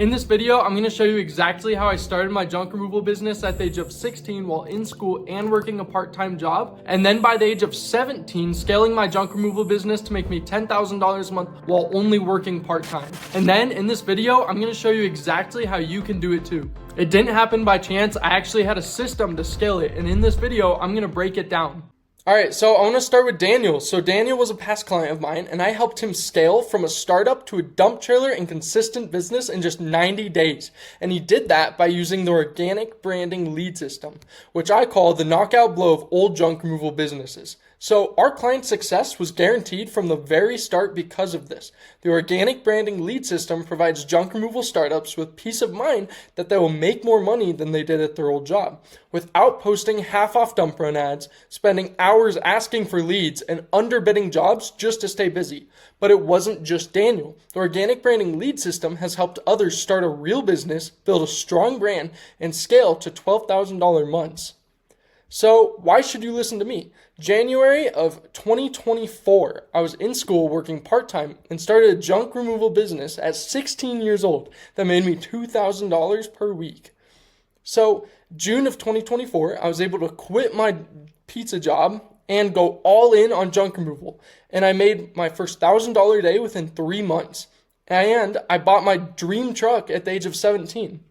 In this video, I'm going to show you exactly how I started my junk removal business at the age of 16 while in school and working a part-time job. And then by the age of 17, scaling my junk removal business to make me $10,000 a month while only working part-time. And then in this video, I'm going to show you exactly how you can do it too. It didn't happen by chance. I actually had a system to scale it. And in this video, I'm going to break it down. All right, so I want to start with Daniel. So Daniel was a past client of mine, and I helped him scale from a startup to a dump trailer and consistent business in just 90 days. And he did that by using the organic branding lead system, which I call the knockout blow of old junk removal businesses. So our client's success was guaranteed from the very start because of this. The organic branding lead system provides junk removal startups with peace of mind that they will make more money than they did at their old job, without posting half-off dump run ads, spending hours asking for leads, and underbidding jobs just to stay busy. But it wasn't just Daniel. The organic branding lead system has helped others start a real business, build a strong brand, and scale to $12,000 months. So why should you listen to me? January of 2024, I was in school working part-time and started a junk removal business at 16 years old that made me $2,000 per week. So June of 2024, I was able to quit my pizza job and go all in on junk removal. And I made my first $1,000 day within 3 months. And I bought my dream truck at the age of 17.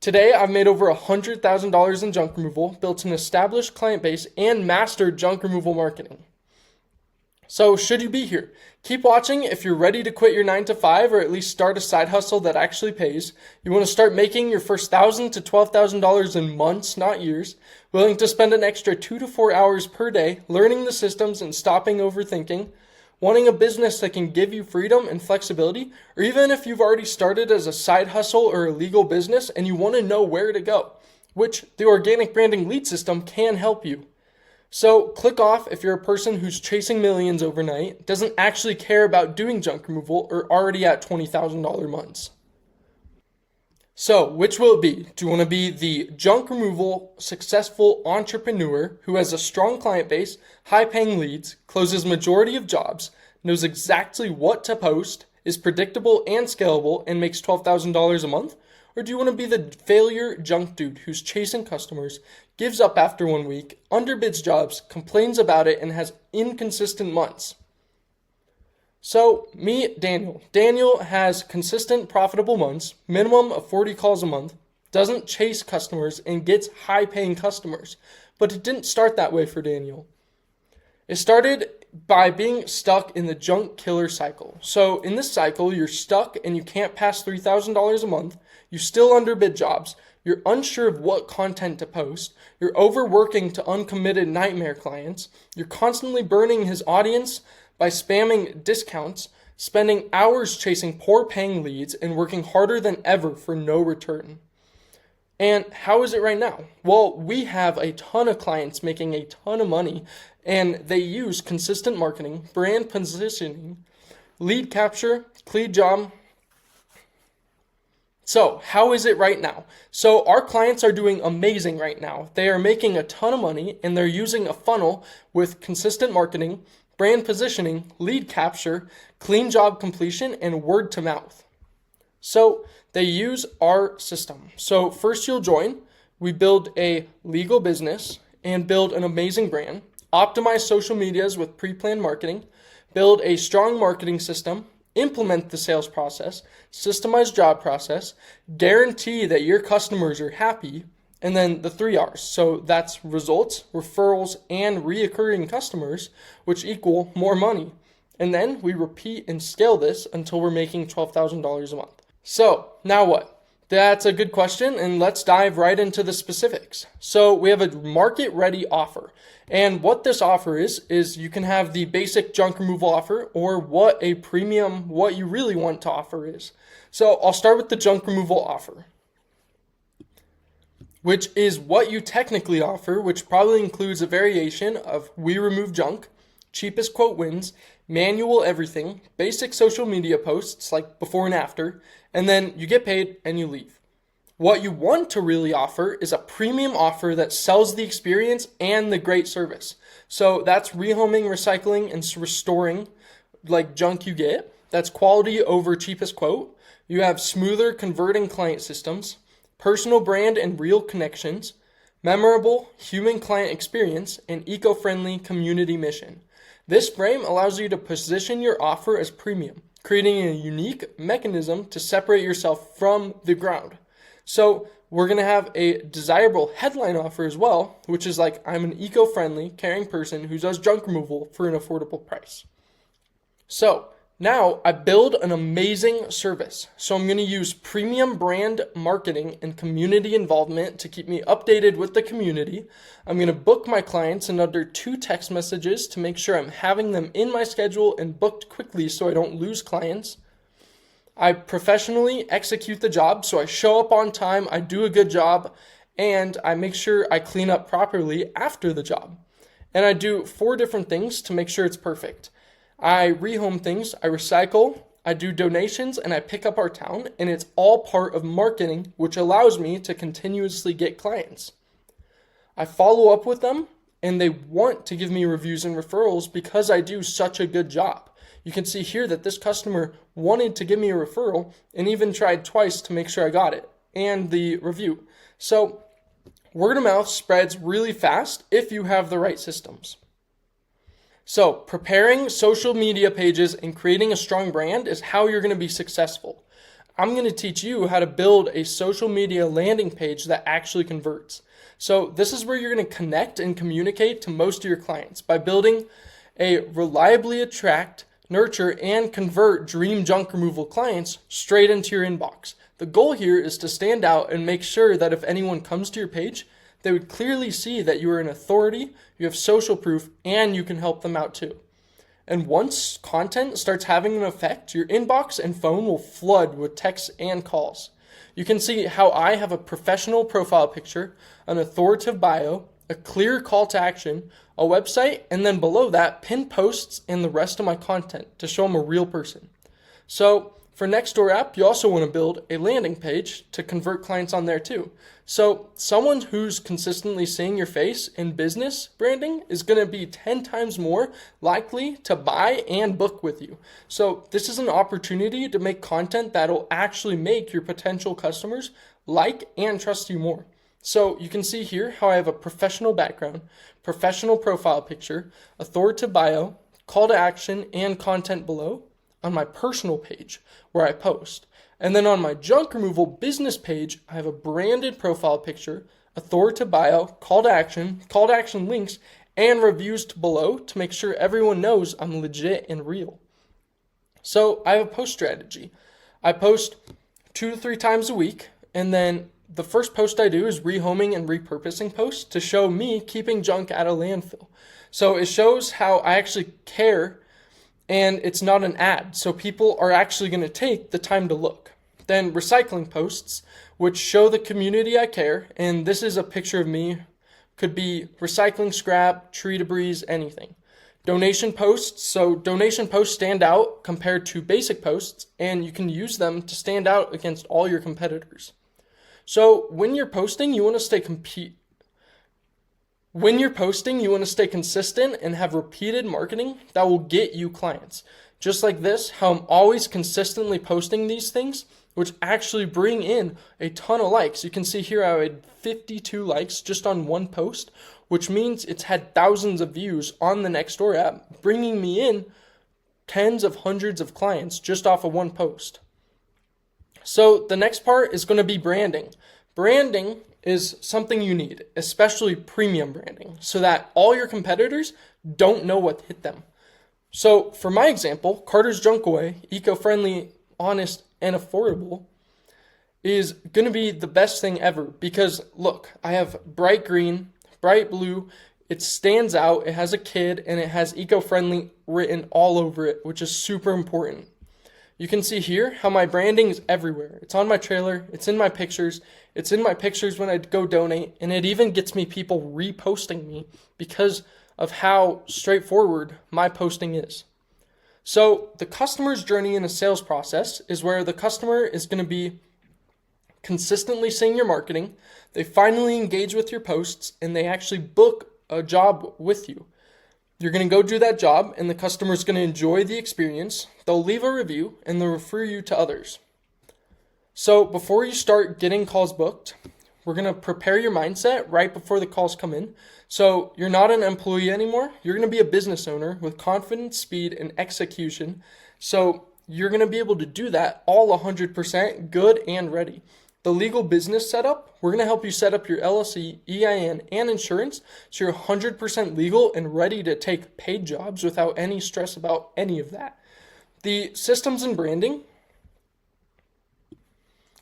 Today, I've made over $100,000 in junk removal, built an established client base, and mastered junk removal marketing. So should you be here? Keep watching if you're ready to quit your 9-to-5 or at least start a side hustle that actually pays. You want to start making your first $1,000 to $12,000 in months, not years. Willing to spend an extra 2 to 4 hours per day learning the systems and stopping overthinking. Wanting a business that can give you freedom and flexibility, or even if you've already started as a side hustle or a legal business and you want to know where to go, which the organic branding lead system can help you. So click off if you're a person who's chasing millions overnight, doesn't actually care about doing junk removal, or already at $20,000 months. So, which will it be? Do you want to be the junk removal successful entrepreneur who has a strong client base, high-paying leads, closes majority of jobs, knows exactly what to post, is predictable and scalable, and makes $12,000 a month? Or do you want to be the failure junk dude who's chasing customers, gives up after 1 week, underbids jobs, complains about it, and has inconsistent months? So, meet Daniel. Daniel has consistent, profitable months, minimum of 40 calls a month, doesn't chase customers, and gets high-paying customers. But it didn't start that way for Daniel. It started by being stuck in the junk killer cycle. So, in this cycle, you're stuck and you can't pass $3,000 a month, you still underbid jobs, you're unsure of what content to post, you're overworking to uncommitted nightmare clients, you're constantly burning his audience by spamming discounts, spending hours chasing poor paying leads, and working harder than ever for no return. And how is it right now? Well, we have a ton of clients making a ton of money, and they use consistent marketing, brand positioning, lead capture, lead job. So how is it right now? So our clients are doing amazing right now. They are making a ton of money, and they're using a funnel with consistent marketing, brand positioning, lead capture, clean job completion, and word to mouth. So they use our system. So first you'll join, we build a legal business and build an amazing brand, optimize social medias with pre-planned marketing, build a strong marketing system, implement the sales process, systemize job process, guarantee that your customers are happy, and then the 3 R's. So that's results, referrals, and reoccurring customers, which equal more money. And then we repeat and scale this until we're making $12,000 a month. So now what? That's a good question, and let's dive right into the specifics. So we have a market-ready offer. And what this offer is you can have the basic junk removal offer, or what a premium, what you really want to offer is. So I'll start with the junk removal offer, which is what you technically offer, which probably includes a variation of we remove junk, cheapest quote wins, manual everything, basic social media posts like before and after, and then you get paid and you leave. What you want to really offer is a premium offer that sells the experience and the great service. So that's rehoming, recycling, and restoring like junk you get. That's quality over cheapest quote. You have smoother converting client systems, personal brand and real connections, memorable human client experience, and eco-friendly community mission. This frame allows you to position your offer as premium, creating a unique mechanism to separate yourself from the crowd. So we're going to have a desirable headline offer as well, which is like, I'm an eco-friendly, caring person who does junk removal for an affordable price. So now I build an amazing service. So I'm going to use premium brand marketing and community involvement to keep me updated with the community. I'm going to book my clients in under 2 text messages to make sure I'm having them in my schedule and booked quickly so I don't lose clients. I professionally execute the job, so I show up on time, I do a good job, and I make sure I clean up properly after the job. And I do 4 different things to make sure it's perfect. I rehome things, I recycle, I do donations, and I pick up our town, and it's all part of marketing, which allows me to continuously get clients. I follow up with them, and they want to give me reviews and referrals because I do such a good job. You can see here that this customer wanted to give me a referral and even tried twice to make sure I got it and the review. So word of mouth spreads really fast if you have the right systems. So preparing social media pages and creating a strong brand is how you're going to be successful. I'm going to teach you how to build a social media landing page that actually converts. So this is where you're going to connect and communicate to most of your clients by building a reliably attract, nurture, and convert dream junk removal clients straight into your inbox. The goal here is to stand out and make sure that if anyone comes to your page, they would clearly see that you are an authority, you have social proof, and you can help them out too. And once content starts having an effect, your inbox and phone will flood with texts and calls. You can see how I have a professional profile picture, an authoritative bio, a clear call to action, a website, and then below that, pinned posts and the rest of my content to show I'm a real person. So for Nextdoor app, you also want to build a landing page to convert clients on there too. So someone who's consistently seeing your face in business branding is going to be 10 times more likely to buy and book with you. So this is an opportunity to make content that'll actually make your potential customers like and trust you more. So you can see here how I have a professional background, professional profile picture, authoritative bio, call to action, and content below on my personal page where I post. And then on my junk removal business page, I have a branded profile picture, authoritative bio, call to action links, and reviews below to make sure everyone knows I'm legit and real. So I have a post strategy. I post 2 to 3 times a week, and then the first post I do is rehoming and repurposing posts to show me keeping junk at a landfill. So it shows how I actually care and it's not an ad. So people are actually going to take the time to look. Then recycling posts, which show the community I care. And this is a picture of me. Could be recycling scrap, tree debris, anything. Donation posts. So donation posts stand out compared to basic posts, and you can use them to stand out against all your competitors. So when you're posting, you want to stay consistent and have repeated marketing that will get you clients. Just like this, how I'm always consistently posting these things, which actually bring in a ton of likes. You can see here I had 52 likes just on one post, which means it's had thousands of views on the Nextdoor app, bringing me in tens of hundreds of clients just off of one post. So the next part is going to be branding. Branding is something you need, especially premium branding, so that all your competitors don't know what hit them. So for my example, Carter's Junk Away, eco-friendly, honest, and affordable, is going to be the best thing ever because look, I have bright green, bright blue, it stands out, it has a kid, and it has eco-friendly written all over it, which is super important. You can see here how my branding is everywhere. It's on my trailer, it's in my pictures when I go donate, and it even gets me people reposting me because of how straightforward my posting is. So the customer's journey in a sales process is where the customer is going to be consistently seeing your marketing, they finally engage with your posts, and they actually book a job with you. You're going to go do that job, and the customer is going to enjoy the experience. They'll leave a review, and they'll refer you to others. So before you start getting calls booked, we're going to prepare your mindset right before the calls come in. So you're not an employee anymore. You're going to be a business owner with confidence, speed, and execution. So you're going to be able to do that all 100% good and ready. The legal business setup, we're going to help you set up your LLC, EIN, and insurance so you're 100% legal and ready to take paid jobs without any stress about any of that. The systems and branding.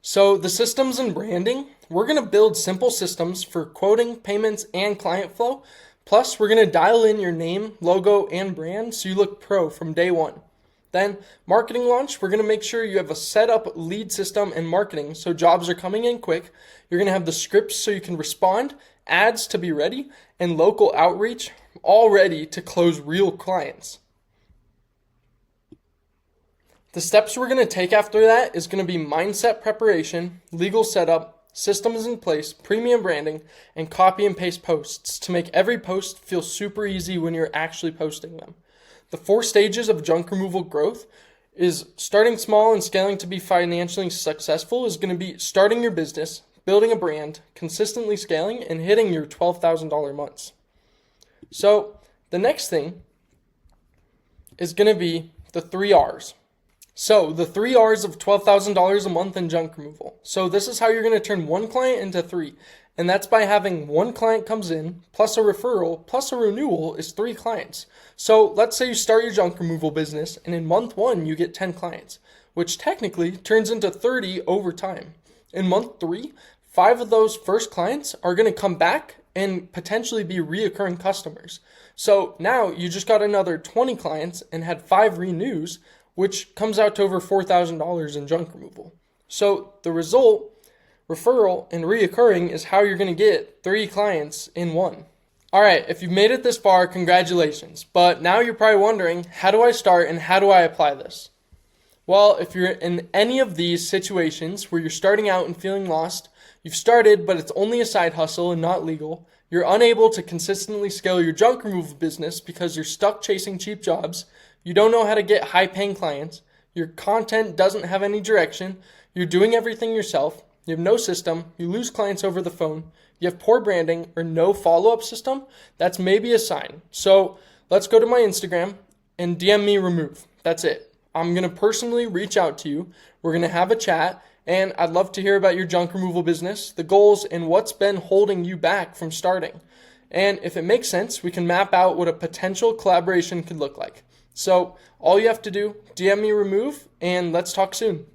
So the systems and branding, we're going to build simple systems for quoting, payments, and client flow. Plus, we're going to dial in your name, logo, and brand so you look pro from day one. Then marketing launch, we're going to make sure you have a set up lead system and marketing so jobs are coming in quick. You're going to have the scripts so you can respond, ads to be ready, and local outreach all ready to close real clients. The steps we're going to take after that is going to be mindset preparation, legal setup, systems in place, premium branding, and copy and paste posts to make every post feel super easy when you're actually posting them. The 4 stages of junk removal growth is starting small and scaling to be financially successful is going to be starting your business, building a brand, consistently scaling, and hitting your $12,000 months. So the next thing is going to be the 3 R's. So the 3 R's of $12,000 a month in junk removal. So this is how you're going to turn 1 client into 3. And that's by having 1 client comes in, plus a referral, plus a renewal is 3 clients. So let's say you start your junk removal business and in month 1 you get 10 clients, which technically turns into 30 over time. In month 3, 5 of those first clients are going to come back and potentially be reoccurring customers. So now you just got another 20 clients and had 5 renews, which comes out to over $4,000 in junk removal. So the result, referral, and reoccurring is how you're going to get 3 clients in 1. All right, if you've made it this far, congratulations. But now you're probably wondering, how do I start and how do I apply this? Well, if you're in any of these situations where you're starting out and feeling lost, you've started but it's only a side hustle and not legal, you're unable to consistently scale your junk removal business because you're stuck chasing cheap jobs, you don't know how to get high-paying clients, your content doesn't have any direction, you're doing everything yourself, you have no system, you lose clients over the phone, you have poor branding or no follow-up system, that's maybe a sign. So let's go to my Instagram and DM me remove. That's it. I'm going to personally reach out to you. We're going to have a chat, and I'd love to hear about your junk removal business, the goals, and what's been holding you back from starting. And if it makes sense, we can map out what a potential collaboration could look like. So all you have to do, DM me remove, and let's talk soon.